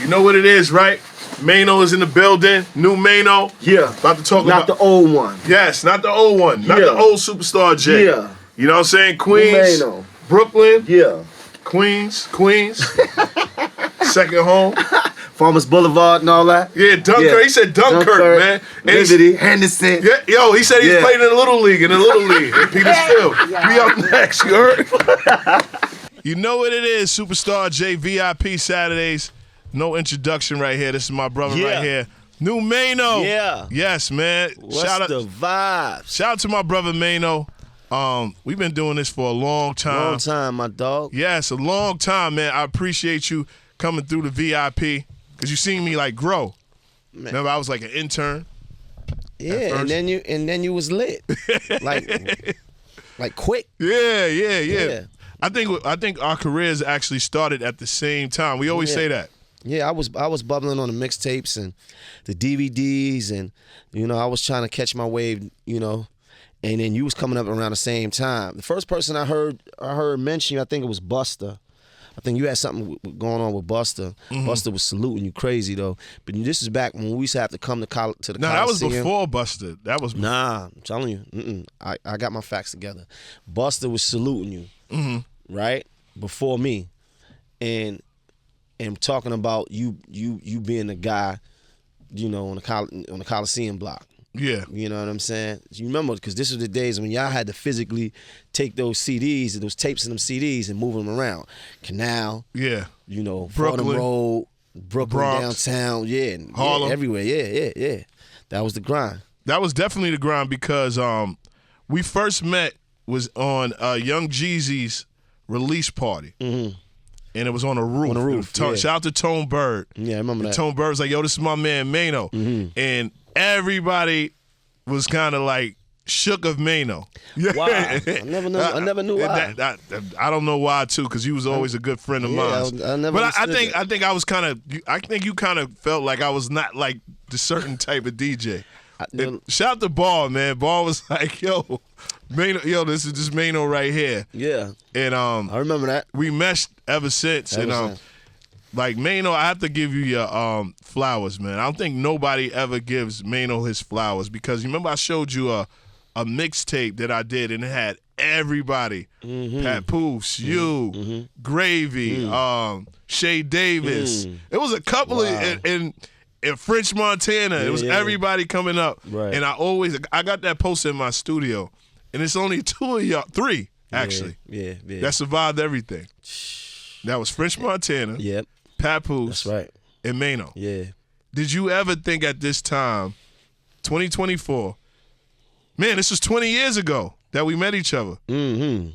You know what it is, right? Maino is in the building. New Maino. Yeah. About to talk about... Not the old one. Yes, not the old one. Not the old Superstar J. Yeah. You know what I'm saying? Queens. New Maino. Brooklyn. Yeah. Queens. Second home. Farmers Boulevard and all that. Yeah, Dunkirk. Yeah. He said Dunkirk, man. Liberty, Henderson. Yeah, yo, he said he's playing in the Little League, in Petersfield. We up next, you heard? You know what it is, Superstar J VIP Saturdays. No introduction right here. This is my brother right here. New Maino. Yeah. Yes, man. What's the vibes? Shout out to my brother Maino. We've been doing this for a long time. Long time, my dog. Yes, a long time, man. I appreciate you coming through the VIP because you seen me like grow. Man. Remember, I was like an intern. Yeah, and then you was lit, like quick. Yeah. I think our careers actually started at the same time. We always say that. Yeah, I was bubbling on the mixtapes and the DVDs, and I was trying to catch my wave, and then you was coming up around the same time. The first person I heard mention you, I think it was Busta. I think you had something going on with Busta. Mm-hmm. Busta was saluting you crazy though. But this is back when we used to have to come to the Coliseum. No, that was before Busta. That was Nah, I'm telling you. I got my facts together. Busta was saluting you, right before me, and talking about you being the guy, on the Coliseum block. Yeah. You know what I'm saying? You remember, because this was the days when y'all had to physically take those CDs, those tapes and them CDs and move them around. Canal. Yeah. Fordham Road, Brooklyn, Bronx, downtown. Yeah. Harlem. Everywhere. Yeah. That was the grind. That was definitely the grind because we first met was on Young Jeezy's release party. Mm-hmm. And it was on a roof. On a roof, Shout out to Tone Bird. Yeah, I remember that. Tone Bird was like, yo, this is my man, Maino. Mm-hmm. And everybody was kind of like shook of Maino. Wow. I never knew why. I don't know why, too, because you was always a good friend of mine. I think I was I think you kind of felt like I was not like the certain type of DJ. Shout out to Ball, man. Ball was like, yo, Maino, this is just Maino right here. Yeah. And I remember that. We meshed ever since. Like Maino, I have to give you your flowers, man. I don't think nobody ever gives Maino his flowers because you remember I showed you a mixtape that I did and it had everybody. Mm-hmm. Papoose, you, Gravy, Shay Davis. It was a couple of in French Montana. It was everybody coming up. Right. And I got that poster in my studio. And it's only three actually. Yeah. That survived everything. That was French Montana. Yep. Papoose. That's right. And Maino. Yeah. Did you ever think at this time, 2024, man, this was 20 years ago that we met each other. Mm-hmm.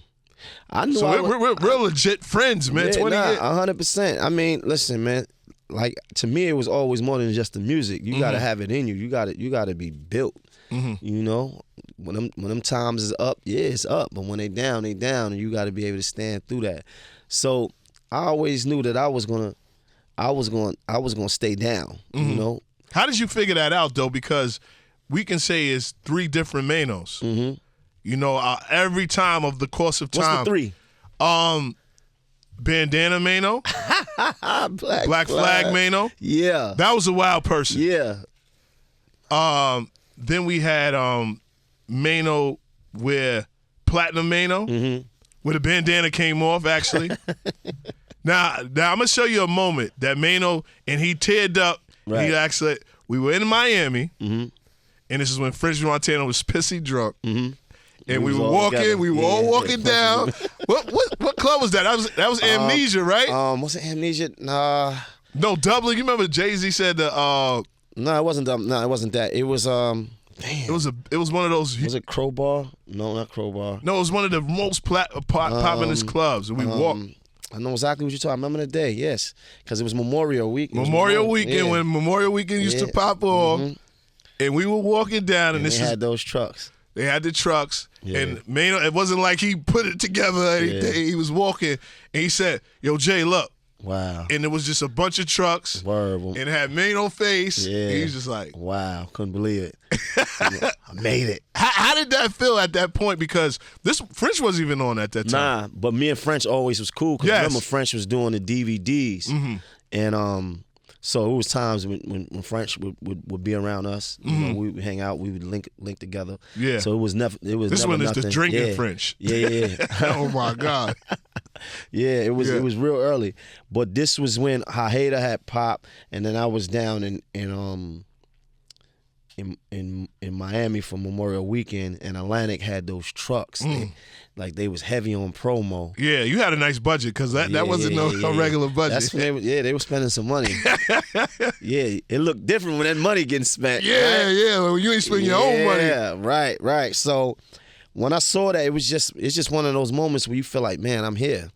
I know. So we're legit friends, man. 20 years. 100%. I mean, listen, man. Like to me, it was always more than just the music. You gotta have it in you. You gotta be built. Mm-hmm. When them times is up, it's up. But when they down, and you gotta be able to stand through that. So I always knew that I was gonna stay down. Mm-hmm. How did you figure that out though? Because we can say it's three different Mainos. Mm-hmm. Every time of the course of time. What's the three? Bandana Maino. Black Flag Maino. Yeah. That was a wild person. Yeah. Then we had Maino with Platinum Maino, where the bandana came off, actually. Now I'm going to show you a moment that Maino, and he teared up. Right. He actually, we were in Miami, and this is when French Montana was pissy drunk. Mm-hmm. And we were walking. Together. We were all walking down. What club was that? That was Amnesia, right? Was it Amnesia? Nah. No, Dublin. You remember Jay-Z said the? No, it wasn't. No, it wasn't that. It was. Damn. It was one of those. Was it Crowbar? No, not Crowbar. No, it was one of the most poppin'est clubs. And we walked. I know exactly what you're talking about. I remember the day, yes. Because it was Memorial Week. Memorial Weekend, when Memorial Weekend used to pop off. And we were walking down, and they had those trucks. They had the trucks. Yeah. And Maino, it wasn't like he put it together. He was walking, and he said, yo, Jay, look. Wow. And it was just a bunch of trucks. Word. And it had Maino face. Yeah. And he was just like. Wow. Couldn't believe it. I made it. How did that feel at that point? Because French wasn't even on at that time. Nah, but me and French always was cool. Because remember, French was doing the DVDs. Mm-hmm. And So it was times when French would be around us. You know, we would hang out. We would link together. Yeah. So it was never. This one is the drinking French. Yeah. Oh my God. Yeah, it was real early. But this was when Haida had popped, and then I was down in Miami for Memorial Weekend, and Atlantic had those trucks. They was heavy on promo. Yeah, you had a nice budget because that wasn't no regular budget. That's when they were spending some money. Yeah, it looked different when that money getting spent. Yeah, right? yeah, when you ain't spending your own money. Yeah, right. So when I saw that, it's just one of those moments where you feel like, man, I'm here.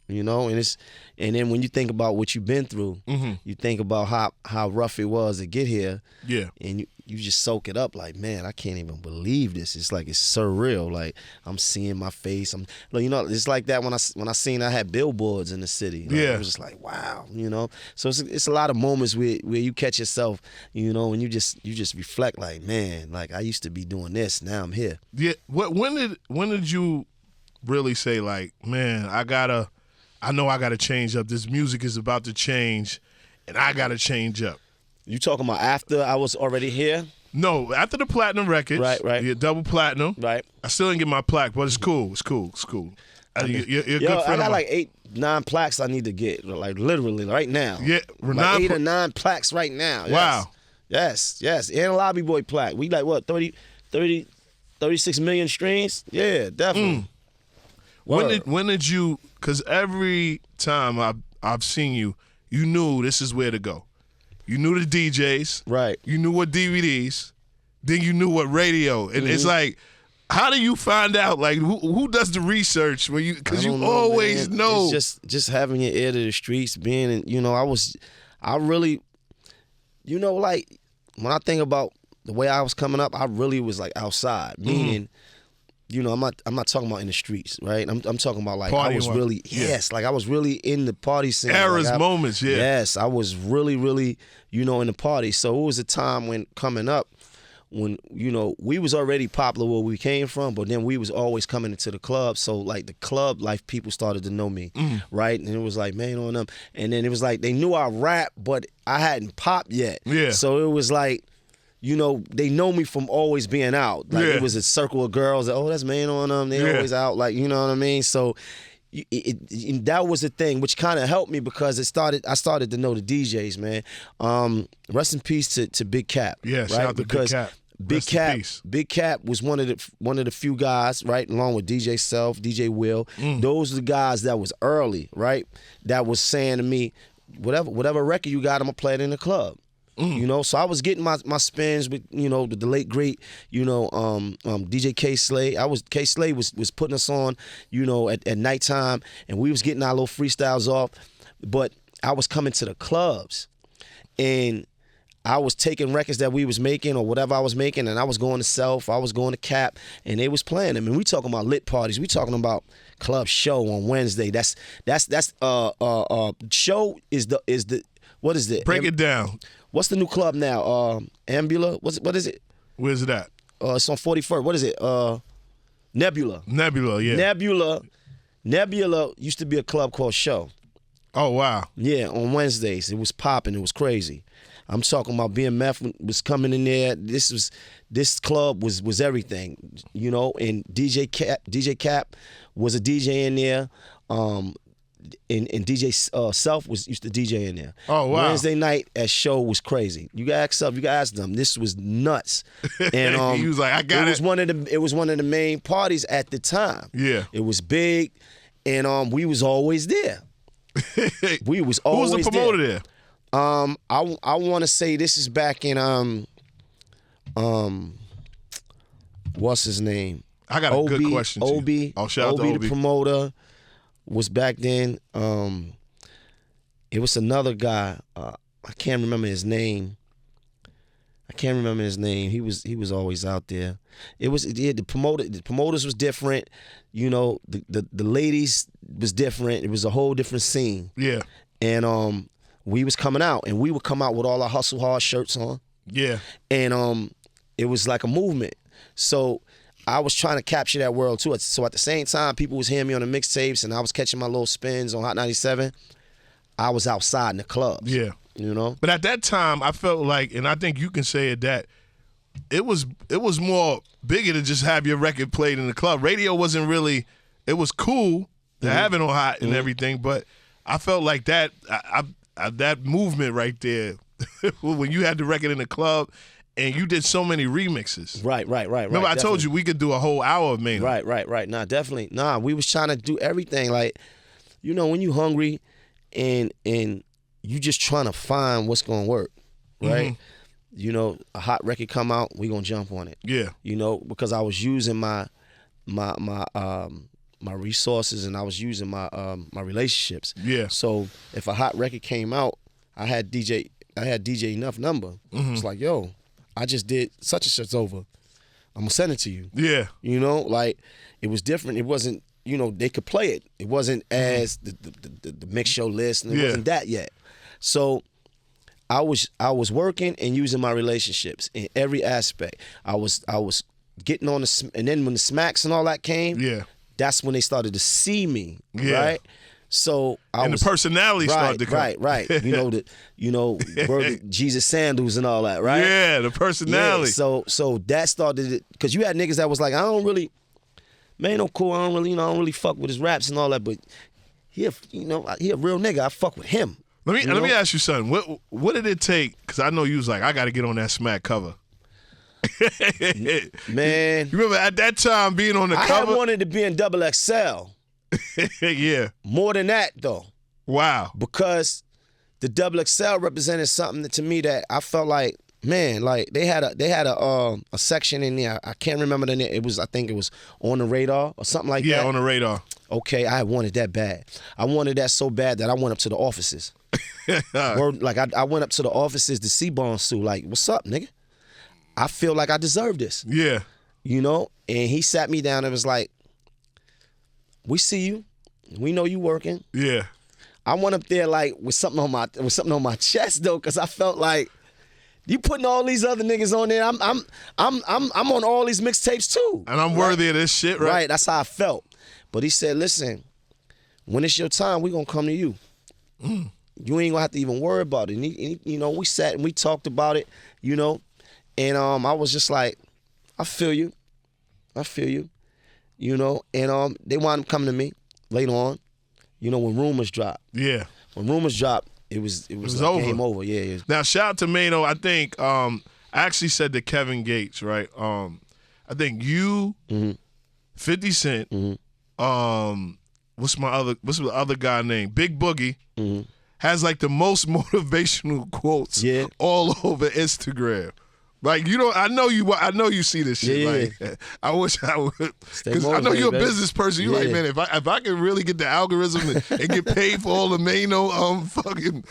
You know, and then when you think about what you've been through, you think about how rough it was to get here. Yeah. And you just soak it up like, man, I can't even believe this. It's like it's surreal. Like I'm seeing my face. It's like that when I seen I had billboards in the city. Like, yeah. It was just like, wow, you know. So it's a lot of moments where you catch yourself, you know, and you just reflect like, man, like I used to be doing this, now I'm here. Yeah. When did you really say like, man, I know I gotta change up. This music is about to change, and I gotta change up. You talking about after I was already here? No, after the platinum records. Right. You're double platinum. Right. I still didn't get my plaque, but it's cool. It's cool. You're a good friend. I got like 8-9 plaques I need to get, like literally right now. Yeah, like 8 or 9 plaques right now. Wow. Yes. And a Lobby Boy plaque. We like what 36 million streams? Yeah, definitely. When did you? Because every time I've seen you, you knew this is where to go. You knew the DJs. Right. You knew what DVDs. Then you knew what radio. And it's like, how do you find out? Like, who does the research? Because you always know. It's just having your ear to the streets, being in, you know, I really, you know, like, when I think about the way I was coming up, I really was like outside, meaning, you know, I'm not talking about in the streets, right? I'm talking about like Party I was really like I was really in the party scene. Eras, moments, yeah. Yes, I was really, really, you know, in the party. So it was a time when coming up, when, you know, we was already popular where we came from, but then we was always coming into the club. So like the club life people started to know me, right? And it was like, man, on them. And then it was like they knew I rap, but I hadn't popped yet. Yeah. So it was like, you know, they know me from always being out. Like it was a circle of girls. That, that's man on them. They always out. Like, you know what I mean? So that was the thing, which kind of helped me because I started to know the DJs, man. Rest in peace to Big Cap. Yeah, right? shout out to Big Cap. Big Cap was one of the few guys, right, along with DJ Self, DJ Will. Those are the guys that was early, right, that was saying to me, whatever record you got, I'm gonna play it in the club. You know, so I was getting my spins with, you know, the late great, you know, DJ K Slay. K Slay was putting us on, you know, at nighttime, and we was getting our little freestyles off. But I was coming to the clubs, and I was taking records that we was making or whatever I was making, and I was going to Self, I was going to Cap, and they was playing them. And we talking about lit parties. We talking about Club Show on Wednesday. That's show is the what is it? Break it down. What's the new club now? Ambula? What is it? Where's it at? It's on 41st. What is it? Nebula. Nebula, yeah. Nebula used to be a club called Show. Oh, wow. Yeah, on Wednesdays. It was popping. It was crazy. I'm talking about BMF was coming in there. This club was everything, you know, and DJ Cap was a DJ in there. And DJ Self used to DJ in there. Oh, wow. Wednesday night at Show was crazy. You got to ask them. This was nuts. And he was like, I got it. It was one of the main parties at the time. Yeah. It was big, and we was always there. We was always there. Who was the promoter there? I want to say this is back in what's his name? I got a good question. Obi. Oh, shout out to Obi. The promoter was back then. It was another guy. I can't remember his name. He was always out there. It was the promoters was different. You know, the ladies was different. It was a whole different scene. Yeah. And we was coming out, and we would come out with all our Hustle Hard shirts on. Yeah. And it was like a movement. So I was trying to capture that world too. So at the same time, people was hearing me on the mixtapes, and I was catching my little spins on Hot 97. I was outside in the clubs. Yeah. You know? But at that time, I felt like, and I think you can say it, that it was more bigger to just have your record played in the club. Radio wasn't really, it was cool to have it on hot and everything, but I felt like that that movement right there, when you had the record in the club and you did so many remixes. Right. Remember, I told you we could do a whole hour of Maino. Right. Nah, definitely. Nah, we was trying to do everything. Like, you know, when you hungry and you just trying to find what's gonna work, right? You know, a hot record come out, we gonna jump on it. Yeah. You know, because I was using my resources and I was using my relationships. Yeah. So if a hot record came out, I had DJ Enough number. It's like, yo, I just did such and such over. I'm gonna send it to you. Yeah. You know, like it was different. It wasn't, you know, they could play it. It wasn't as the mix show list, and it wasn't that yet. So I was working and using my relationships in every aspect. I was getting on and then when the smacks and all that came, that's when they started to see me, right? So the personality started to come. Right. You know, Jesus sandals and all that, right? Yeah, the personality. Yeah, so that started because you had niggas that was like, Maino cool. I don't really fuck with his raps and all that, but he a real nigga. I fuck with him. Let me ask you something. What did it take? Because I know you was like, I got to get on that smack cover. Man, you remember at that time being on the cover? I had wanted to be in XXL. Yeah. More than that though. Wow. Because the XXL represented something to me that I felt like, man, like they had a section in there. I can't remember the name. I think it was On the Radar or something like that. Yeah, On the Radar. Okay, I wanted that bad. I wanted that so bad that I went up to the offices. I went up to the offices to see Bonsu, like, what's up, nigga? I feel like I deserve this. Yeah. You know? And he sat me down and was like, we see you. We know you working. Yeah. I went up there like with something on my chest though, because I felt like you putting all these other niggas on there. I'm on all these mixtapes too. And I'm worthy of this shit, right? Right, that's how I felt. But he said, listen, when it's your time, we gonna come to you. You ain't gonna have to even worry about it. And he, you know, we sat and we talked about it, you know, and I was just like, I feel you, you know, and they wound up coming to me later on, you know, when Rumors dropped. Yeah. When Rumors dropped, it was like over. Game over. Yeah. Now shout out to Maino. I think I actually said to Kevin Gates, right? I think you, 50 Cent, what's the other guy named? Big Boogie, has like the most motivational quotes all over Instagram. Like, you know, I know you see this shit. Yeah. Like, I wish I would, because I know you're a business person. You're like, man, if I can really get the algorithm and get paid for all the Maino fucking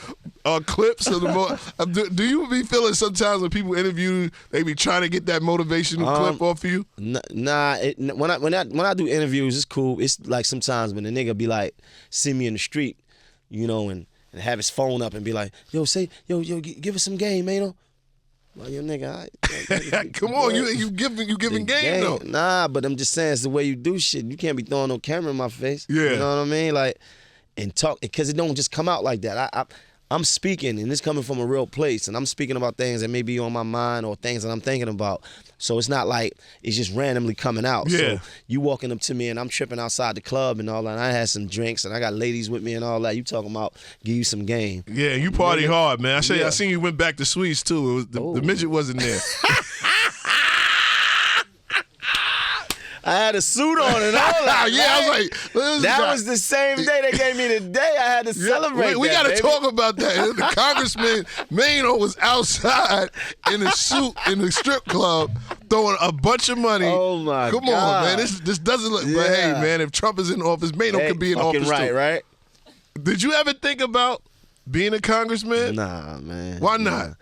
clips of the do you be feeling sometimes when people interview you, they be trying to get that motivational clip off of you? Nah. When I do interviews, it's cool. It's like sometimes when the nigga be like, see me in the street, you know, and have his phone up and be like, yo, give us some game, Maino. Well, yo, nigga, come on, you giving game though. Nah, but I'm just saying it's the way you do shit. You can't be throwing no camera in my face. Yeah. You know what I mean? Like, and talk, because it don't just come out like that. I'm speaking, and it's coming from a real place, and I'm speaking about things that may be on my mind or things that I'm thinking about. So it's not like it's just randomly coming out. Yeah. So you walking up to me, and I'm tripping outside the club and all that, and I had some drinks, and I got ladies with me and all that. You talking about give you some game. Yeah, you party hard, man. I seen you went back to Sweets, too. It was the midget wasn't there. I had a suit on and all that. Yeah, I was like, that was the same day they gave me the day. I had to celebrate. We got to baby. talk about that. The Congressman Maino was outside in a suit in the strip club throwing a bunch of money. Oh my God! Come on, man. This doesn't look. But hey, man, if Trump is in office, Maino could be in office too. Right. Did you ever think about being a congressman? Nah, man. Why not?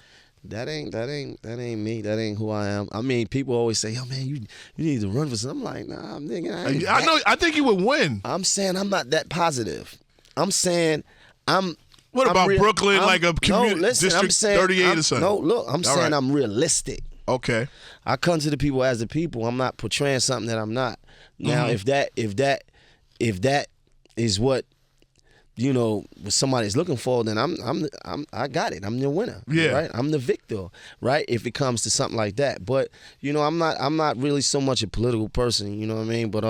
That ain't me. That ain't who I am. I mean, people always say, "Yo, man, you need to run for something." I'm like, nah, nigga. I know. I think you would win. I'm saying I'm not that positive. I'm saying I'm. What about Brooklyn, like a community listen, district 38 or something? No, look, I'm saying I'm realistic. Okay. I come to the people as the people. I'm not portraying something that I'm not. Now, if that is what you know, what somebody's looking for, then I got it. I'm the winner. Yeah. Right. I'm the victor. Right. If it comes to something like that, but you know, I'm not really so much a political person. You know what I mean? But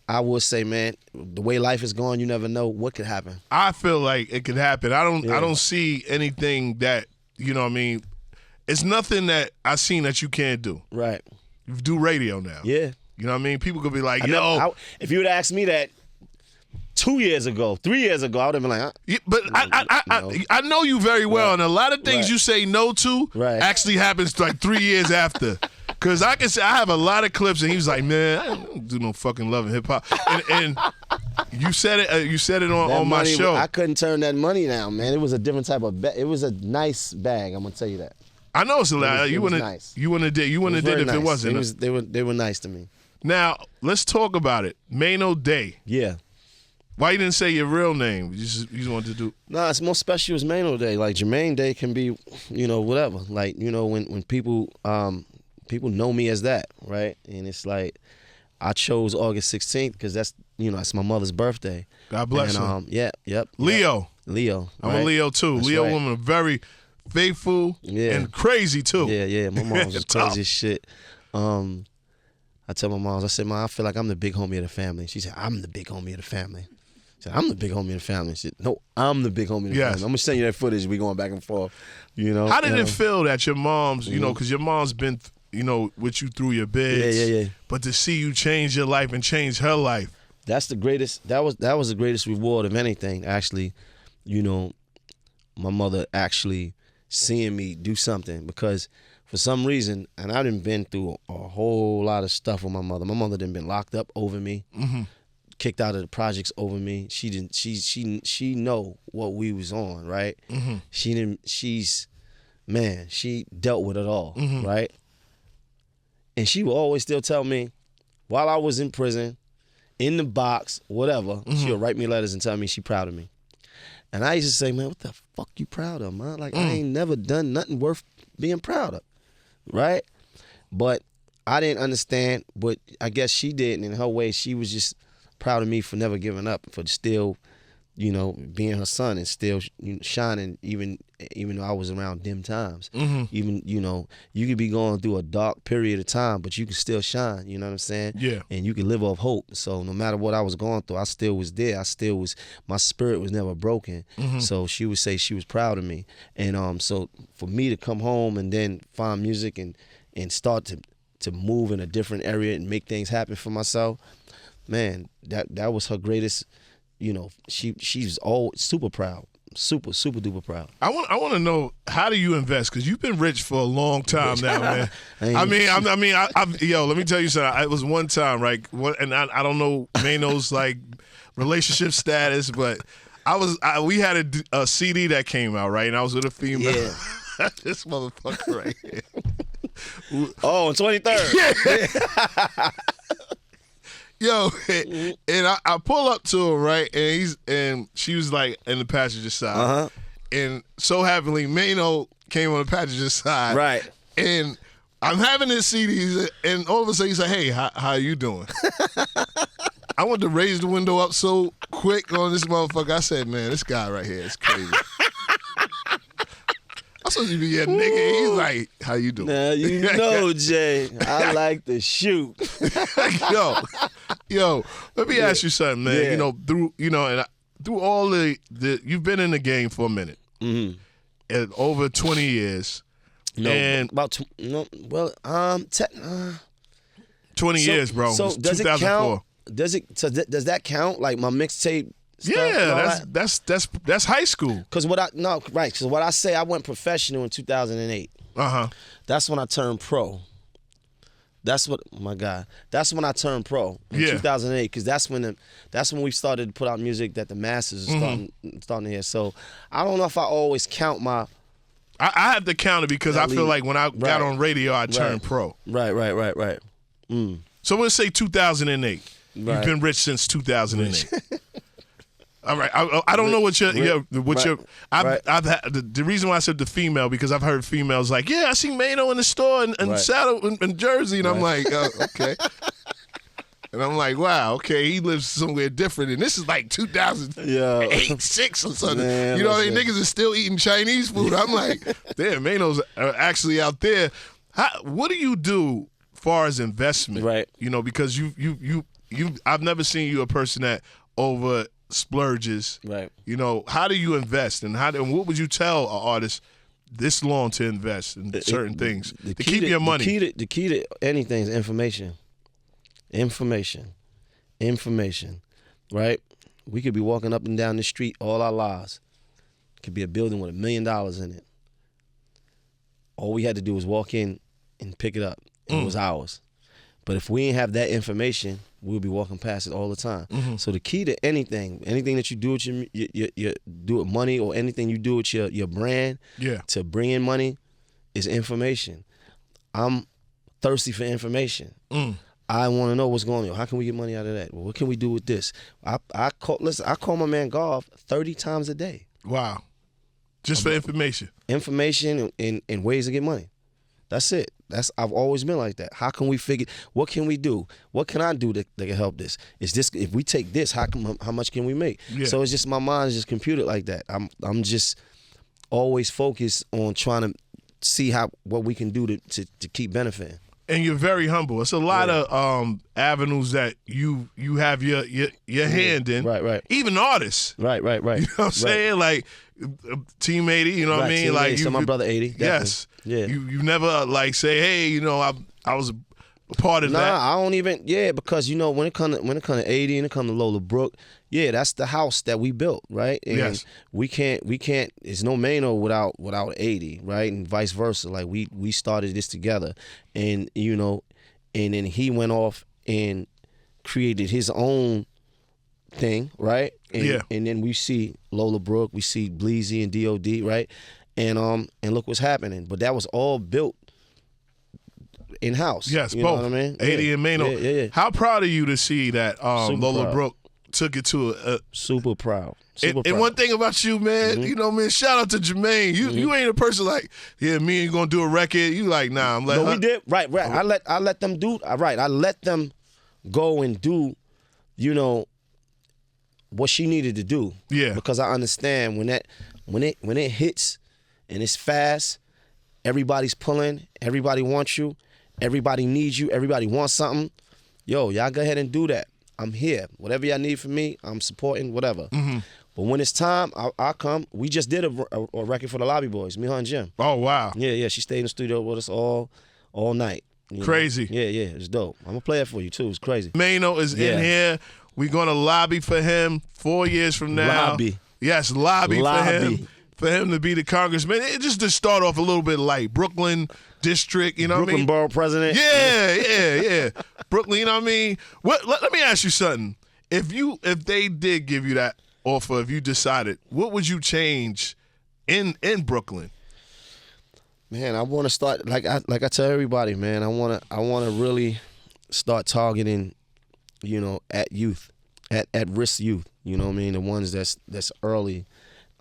I would say, man, the way life is going, you never know what could happen. I feel like it could happen. I don't see anything that, you know what I mean. It's nothing that I seen that you can't do. Right. You do radio now. Yeah. You know what I mean? People could be like, if you would ask me that 2 years ago, 3 years ago, I would have been like, Yeah, but I know you very well, and a lot of things you say no to actually happens like 3 years after. Because I can say I have a lot of clips, and he was like, "Man, I don't do no fucking love and hip hop." And you said it. You said it on my show. I couldn't turn that money down, man. It was a different type of bag. It was a nice bag. I'm gonna tell you that. I know it's a lot. You wouldn't. Nice. You wouldn't have did. You wouldn't have did if it wasn't. They were nice to me. Now let's talk about it. Maino Day. Yeah. Why you didn't say your real name? You just wanted to do. Nah, it's more special as Maino Day. Like Jermaine Day can be, you know, whatever. Like, you know, when people know me as that, right? And it's like I chose August 16th because that's my mother's birthday. God bless her. Yep. Leo. Leo. I'm a Leo too. That's Leo right. woman, very faithful and crazy too. Yeah. My mom was crazy as shit. I tell my mom, I said, "Mom, I feel like I'm the big homie of the family." She said, "I'm the big homie of the family." I said, "I'm the big homie of the family." She said, "No, I'm the big homie of the family. I'm gonna send you that footage. We going back and forth." You know. How did it feel that your mom's, you know, because your mom's been, you know, with you through your bids. Yeah. But to see you change your life and change her life. That's the greatest. That was the greatest reward of anything. Actually, you know, my mother actually seeing me do something because. For some reason, and I done been through a whole lot of stuff with my mother. My mother done been locked up over me, kicked out of the projects over me. She know what we was on, right? She dealt with it all, right? And she would always still tell me, while I was in prison, in the box, whatever, she'll write me letters and tell me she proud of me. And I used to say, man, what the fuck you proud of, man? Like, I ain't never done nothing worth being proud of. Right? But I didn't understand, but I guess she did, and in her way, she was just proud of me for never giving up, for still, you know, being her son and still shining, even though I was around dim times. Even, you know, you could be going through a dark period of time, but you can still shine, you know what I'm saying? Yeah. And you can live off hope. So no matter what I was going through, I still was there. My spirit was never broken. So she would say she was proud of me. And so for me to come home and then find music and start to move in a different area and make things happen for myself, man, that was her greatest, you know, she's all super proud. Super duper proud. I want to know, how do you invest? Because you've been rich for a long time now, man. Let me tell you something. It was one time, right? And I don't know Maino's like relationship status, but we had a CD that came out, right? And I was with a female. Yeah. This motherfucker right here. Oh, on 23rd. Yeah. Yo, and I pull up to him, right, and she was like in the passenger side, and so happily Maino came on the passenger side, right, and I'm having this CD, and all of a sudden he's like, "Hey, how you doing?" I wanted to raise the window up so quick on this motherfucker. I said, "Man, this guy right here is crazy." I'm supposed to be a nigga. He's like, "How you doing?" Now you know, Jay, I like to shoot. Yo, let me ask you something, man. Yeah. You know, through all the you've been in the game for a minute, and over 20 years. No, and about 20 years, bro. So does 2004. it count? Does that count? Like my mixtape? Yeah, that's high school. Because what I say, I went professional in 2008. That's when I turned pro. That's when I turned pro in 2008, because that's when we started to put out music that the masses are starting to hear. So I don't know if I always count my. I have to count it because I feel like when I got on radio, I turned pro. Right. So we'll say 2008. You've been rich since 2008. All right, I don't know what your I've had the reason why I said the female, because I've heard females like, yeah, I see Maino in the store in Saddle in Jersey, and I'm like, okay. And I'm like, wow, okay, he lives somewhere different. And this is like 2008, 6 or something. Man, you know what I mean? Niggas are still eating Chinese food. I'm like, damn, Maino's actually out there. What do you do far as investment? Right. You know, because I've never seen you a person that over splurges. Right. You know, how do you invest, and what would you tell an artist this long to invest in certain things to keep your money? The key to anything is information. Information, right? We could be walking up and down the street all our lives. It could be a building with $1 million in it. All we had to do was walk in and pick it up, and it was ours. But if we didn't have that information, we'll be walking past it all the time. Mm-hmm. So the key to anything that you do with your do with money, or anything you do with your brand, to bring in money, is information. I'm thirsty for information. I want to know what's going on. How can we get money out of that? Well, what can we do with this? I call my man Golf 30 times a day. Wow. Just for information. Information and ways to get money. That's it. I've always been like that. How can we figure? What can we do? What can I do that can help this? Is this, if we take this, how much can we make? Yeah. So it's just, my mind is just computed like that. I'm just always focused on trying to see what we can do to keep benefiting. And you're very humble. It's a lot of avenues that you have your hand in. Right. Even artists. Right. You know what I'm saying? Like Team 80, you know what I mean? Like so my brother 80. Definitely. Yes. Yeah. You never like say, hey, you know, I was a part of that. Nah, I don't even. Yeah, because you know when it comes to 80 and it comes to Lola Brooke, yeah, that's the house that we built, right? And yes. we can't. It's no Maino without 80, right? And vice versa. Like we started this together, and you know, and then he went off and created his own thing, right? And, and then we see Lola Brooke, we see Bleezy and D.O.D., right? And look what's happening. But that was all built in-house. Yes, you both. Know what I mean? 80 and Maino. Yeah. How proud are you to see that Lola Brooke took it to a super proud. And one thing about you, man, you know, man, shout out to Jermaine. You ain't a person like, yeah, me and you gonna do a record. You like, nah, I'm like, no, we did. Right. I let them do. Right. I let them go and do, you know, what she needed to do. Yeah. Because I understand when it hits and it's fast, everybody's pulling, everybody wants you, everybody needs you, everybody wants something. Yo, y'all go ahead and do that. I'm here. Whatever y'all need from me, I'm supporting, whatever. Mm-hmm. But when it's time, I'll come. We just did a record for the Lobby Boys, me, her, and Jim. Oh, wow. Yeah. She stayed in the studio with us all night. Crazy. Know? Yeah. It's dope. I'm going to play it for you, too. It's crazy. Maino is in here. We're going to lobby for him 4 years from now. Lobby. Yes, lobby. For him to be the congressman. Just to start off a little bit light. Brooklyn district, you know what I mean? Brooklyn borough president. Yeah. Brooklyn, you know what I mean? Let me ask you something. If they did give you that offer, if you decided, what would you change in Brooklyn? Man, I want to start, like I tell everybody, man, I want to really start targeting, you know, at youth, at risk youth, you know what I mean? The ones that's early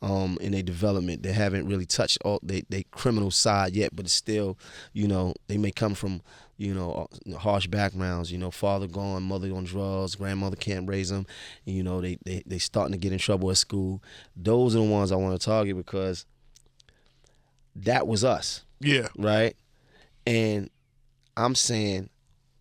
in their development. They haven't really touched all they criminal side yet, but it's still, you know, they may come from, you know, harsh backgrounds, you know, father gone, mother on drugs, grandmother can't raise them, you know, they starting to get in trouble at school. Those are the ones I want to target because that was us. Yeah. Right? And I'm saying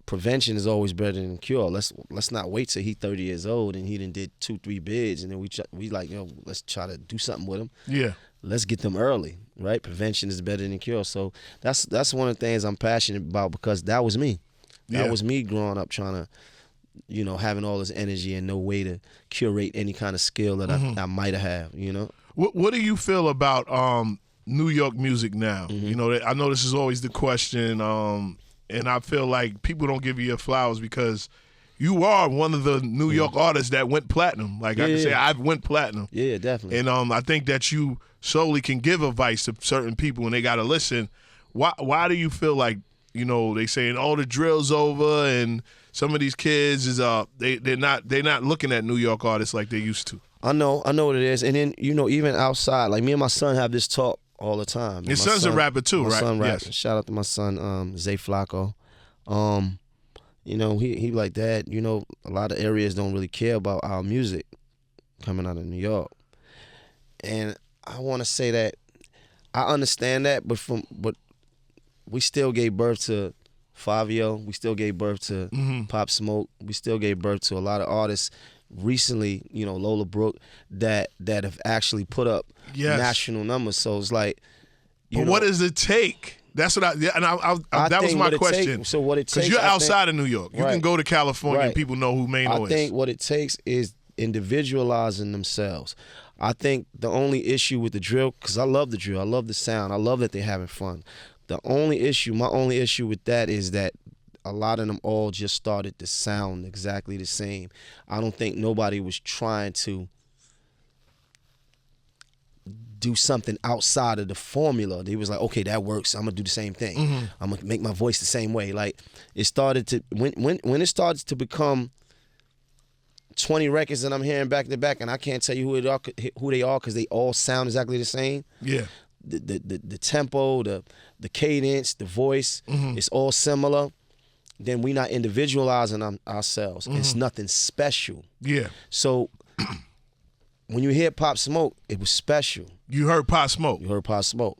prevention is always better than cure. Let's not wait till he's 30 years old and he done did 2-3 bids and then we like, you know, let's try to do something with him. Yeah. Let's get them early, right? Prevention is better than cure. So that's one of the things I'm passionate about because that was me. That was me growing up trying to, you know, having all this energy and no way to curate any kind of skill that I might have, you know? What do you feel about New York music now? You know, I know this is always the question, and I feel like people don't give you your flowers because you are one of the New York artists that went platinum. Like I can say, I've went platinum. Yeah, definitely. And I think that you solely can give advice to certain people when they got to listen. Why do you feel like, you know, they saying, oh, the drill's over and some of these kids is they're not looking at New York artists like they used to? I know what it is. And then, you know, even outside, like me and my son have this talk all the time. Your son's a rapper too, right? My son raps. Yes. Shout out to my son, Zay Flacco. You know, he like, Dad, you know, a lot of areas don't really care about our music coming out of New York. And I want to say that I understand that, but we still gave birth to Fabio. We still gave birth to Pop Smoke. We still gave birth to a lot of artists recently, you know, Lola Brooke, that have actually put up national numbers. So it's like, but what does it take? That's what that was my question. So what it takes, because you're outside of New York, you can go to California and people know who Maino is. I think what it takes is individualizing themselves. I think the only issue with the drill, because I love the drill, I love the sound, I love that they're having fun. My only issue with that is that a lot of them all just started to sound exactly the same. I don't think nobody was trying to do something outside of the formula. They was like, okay, that works, I'm gonna do the same thing. I'm gonna make my voice the same way. Like, it started to, when it starts to become 20 records that I'm hearing back to back, and I can't tell you who they are because they all sound exactly the same. Yeah. The tempo, the cadence, the voice, it's all similar. Then we not individualizing ourselves. It's nothing special. Yeah. So when you hear Pop Smoke, it was special. You heard Pop Smoke. You heard Pop Smoke.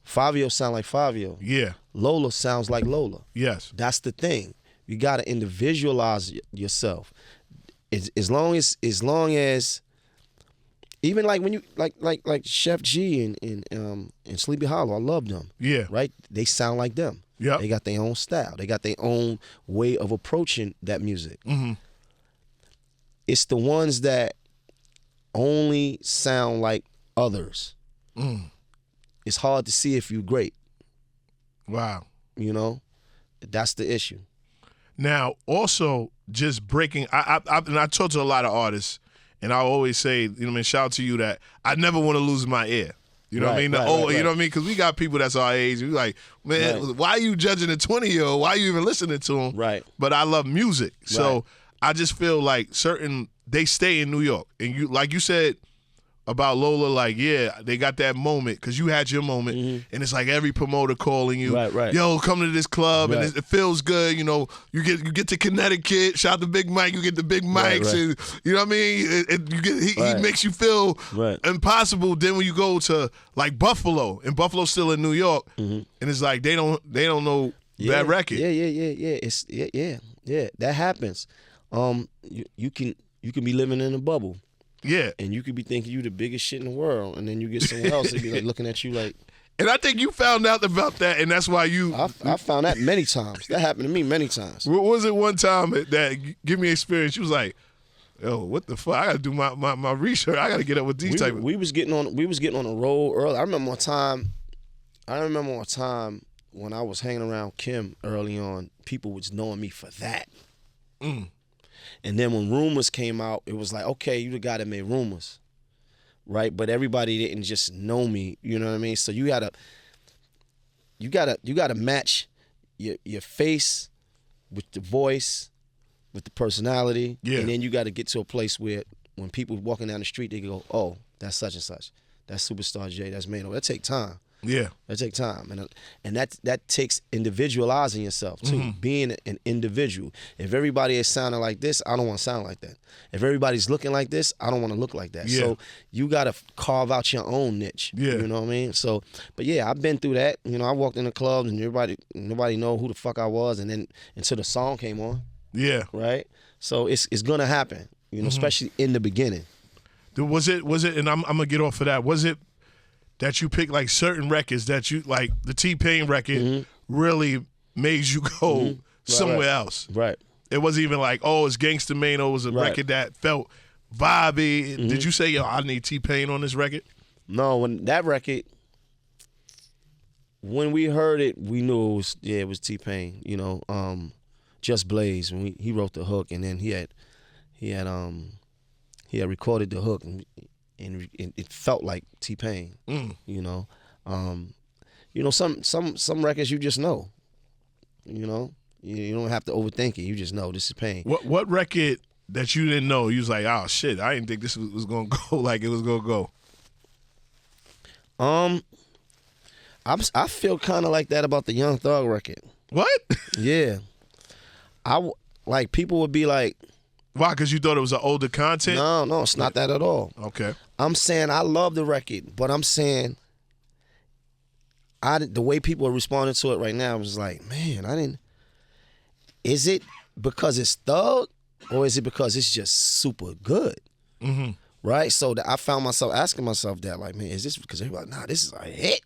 Fabio sound like Fabio. Yeah. Lola sounds like Lola. Yes. That's the thing. You got to individualize yourself. As long as even like when you like Chef G and Sleepy Hollow, I love them. Yeah. Right? They sound like them. Yeah. They got their own style. They got their own way of approaching that music. It's the ones that only sound like others. It's hard to see if you're great. Wow. You know? That's the issue. Now, also, just breaking, I talk to a lot of artists, and I always say, you know what I mean, shout out to you that I never want to lose my ear. You know what I mean? You know what I mean? Because we got people that's our age, and we're like, man, why are you judging a 20-year-old? Why are you even listening to him? Right. But I love music. So I just feel like they stay in New York. And you, like you said about Lola, like, yeah, they got that moment because you had your moment, and it's like every promoter calling you, yo, come to this club, and it feels good. You know, you get to Connecticut, shout to Big Mike, you get the big mics, and you know what I mean. He makes you feel impossible. Then when you go to like Buffalo, and Buffalo's still in New York, and it's like they don't know that record. Yeah. That happens. You can be living in a bubble. Yeah. And you could be thinking you the biggest shit in the world, and then you get someone else and be like looking at you like. And I think you found out about that, and that's why you. I found that many times. That happened to me many times. What was it one time that give me experience? You was like, yo, what the fuck? I gotta do my research. I gotta get up with these type of. We was getting on the road early. I remember one time when I was hanging around Kim early on, people was knowing me for that. And then when Rumors came out, it was like, okay, you the guy that made Rumors, right? But everybody didn't just know me, you know what I mean? So you gotta match your face with the voice, with the personality, and then you got to get to a place where when people walking down the street, they go, oh, that's such and such, that's Superstar J, that's Maino. That take time. Yeah, that take time, and that takes individualizing yourself too, being an individual. If everybody is sounding like this, I don't want to sound like that. If everybody's looking like this, I don't want to look like that. So you got to carve out your own niche. You know what I mean? So, but yeah, I've been through that. You know, I walked in the clubs and nobody know who the fuck I was, and then until the song came on. Yeah. Right. So it's gonna happen. You know, especially in the beginning. Was it? And I'm gonna get off of that. Was it that you picked like certain records that you like the T-Pain record really made you go somewhere else? Right. It wasn't even like, oh, it's Gangsta Maino. It was a record that felt vibey. Did you say, yo, I need T-Pain on this record? No, when that record, when we heard it, we knew it was T-Pain. You know, Just Blaze, when he wrote the hook, and then he had recorded the hook, and it felt like T-Pain. You know, some records you just know. You know, you don't have to overthink it. You just know this is Pain. What record that you didn't know? You was like, oh shit, I didn't think this was gonna go like it was gonna go. I feel kind of like that about the Young Thug record. What? Yeah, I like people would be like, why? Because you thought it was an older content? no, it's not that at all. Okay. I'm saying I love the record, but I'm saying the way people are responding to it right now was like, man, is it because it's thug or is it because it's just super good? Mm-hmm. Right? So I found myself asking myself that, like, man, is this because everybody, nah, this is a hit?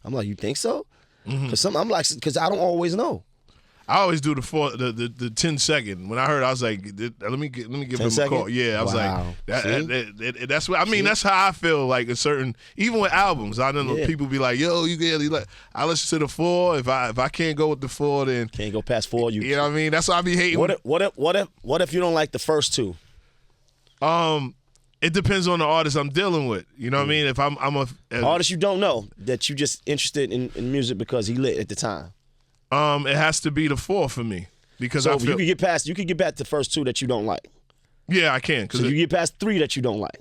I'm like, you think so? Because I'm like, because I don't always know. I always do the 10 second. When I heard, I was like, let me give him a call. Yeah, I was like, that's what I mean. That's how I feel. Like a certain, even with albums, I don't know. People be like, yo, you like, I listen to the 4. If I can't go with the 4, then can't go past 4. You know what I mean? That's why I be hating. What if you don't like the first 2? It depends on the artist I'm dealing with. You know what I mean? If I'm a artist you don't know that you just interested in music because he lit at the time. It has to be the 4 for me because so I feel you could get past the first 2 that you don't like. Yeah, I can. So you get past 3 that you don't like.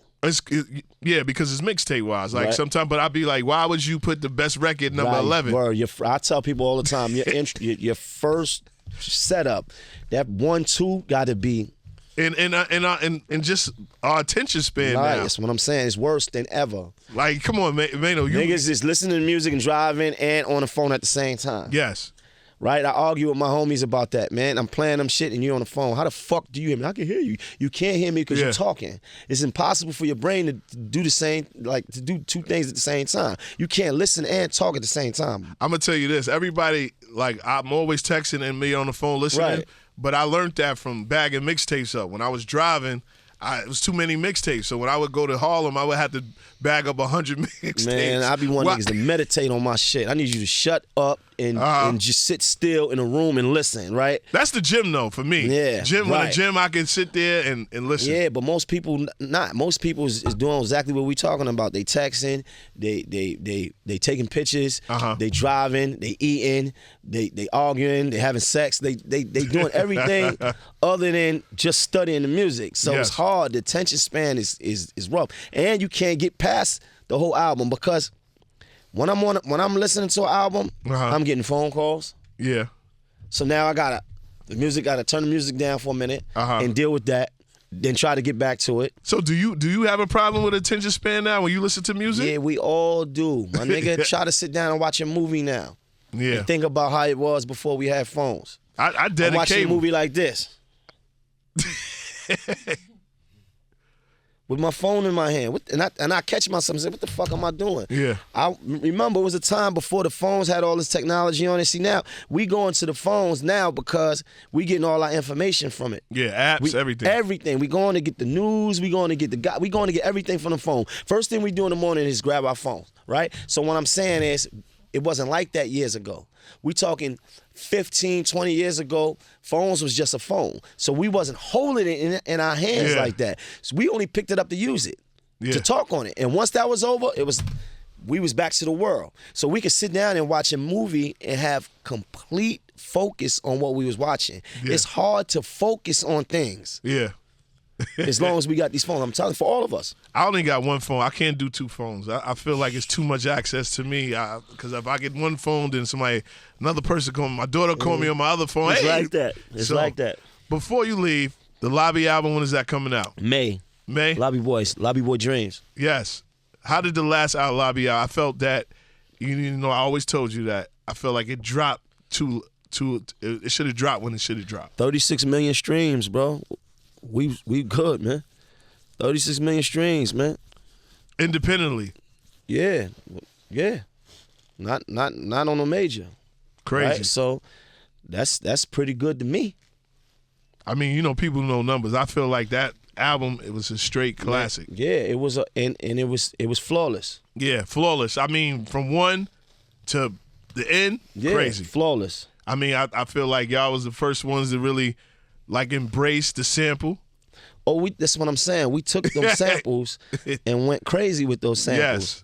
Yeah, because it's mixtape wise. Like sometimes, but I'd be like, why would you put the best record number 11? Bro, I tell people all the time, your first setup, that 1-2 got to be. And just our attention span now. That's what I'm saying. It's worse than ever. Like, come on, Maino. Niggas is listening to music and driving and on the phone at the same time. Yes. Right? I argue with my homies about that, man. I'm playing them shit and you're on the phone. How the fuck do you hear me? I can hear you. You can't hear me because you're talking. It's impossible for your brain to do the same, like to do 2 things at the same time. You can't listen and talk at the same time. I'm going to tell you this. Everybody, like, I'm always texting and me on the phone listening. Right. But I learned that from bagging mixtapes up. When I was driving, it was too many mixtapes. So when I would go to Harlem, I would have to bag up 100 mixtapes. Man, I be wanting niggas to meditate on my shit. I need you to shut up and just sit still in a room and listen, right? That's the gym, though, for me. Yeah, When the gym, I can sit there and listen. Yeah, but most people not. Most people is doing exactly what we talking about. They texting, they taking pictures, they driving, they eating, they arguing, they having sex. They doing everything other than just studying the music. So it's hard. The attention span is rough, and you can't get past the whole album because when I'm listening to an album, I'm getting phone calls. Yeah. So now I gotta turn the music down for a minute and deal with that, then try to get back to it. So do you have a problem with attention span now when you listen to music? Yeah, we all do. My nigga, try to sit down and watch a movie now. Yeah. And think about how it was before we had phones. I dedicate. I'm watching a movie like this. With my phone in my hand, and I catch myself and say, "What the fuck am I doing?" Yeah. I remember it was a time before the phones had all this technology on it. See, now we going to the phones now because we getting all our information from it. Yeah, apps, everything. Everything. We going to get the news. We going to get we going to get everything from the phone. First thing we do in the morning is grab our phones, right? So what I'm saying is, it wasn't like that years ago. We talking 15, 20 years ago, phones was just a phone. So we wasn't holding it in our hands like that. So we only picked it up to use it, to talk on it. And once that was over, we was back to the world. So we could sit down and watch a movie and have complete focus on what we was watching. Yeah. It's hard to focus on things. Yeah. As long as we got these phones. I'm telling you, for all of us. I only got one phone. I can't do 2 phones. I feel like it's too much access to me. Because if I get one phone, then another person call me. My daughter call me on my other phone. It's hey! like that. It's like that. Before you leave, the Lobby album, when is that coming out? May. Lobby Boy Dreams. Yes. How did the last Lobby out? I felt that, you know, I always told you that. I felt like it dropped it should have dropped when it should have dropped. 36 million streams, bro. We good, man. 36 million streams, man. Independently. Yeah. Not on a major. Crazy. Right? So that's pretty good to me. I mean, you know, people know numbers. I feel like that album, it was a straight classic. Yeah, it was and it was flawless. Yeah, flawless. I mean, from 1 to the end, crazy. Flawless. I mean, I feel like y'all was the first ones to really like embrace the sample. Oh, that's what I'm saying. We took those samples and went crazy with those samples. Yes.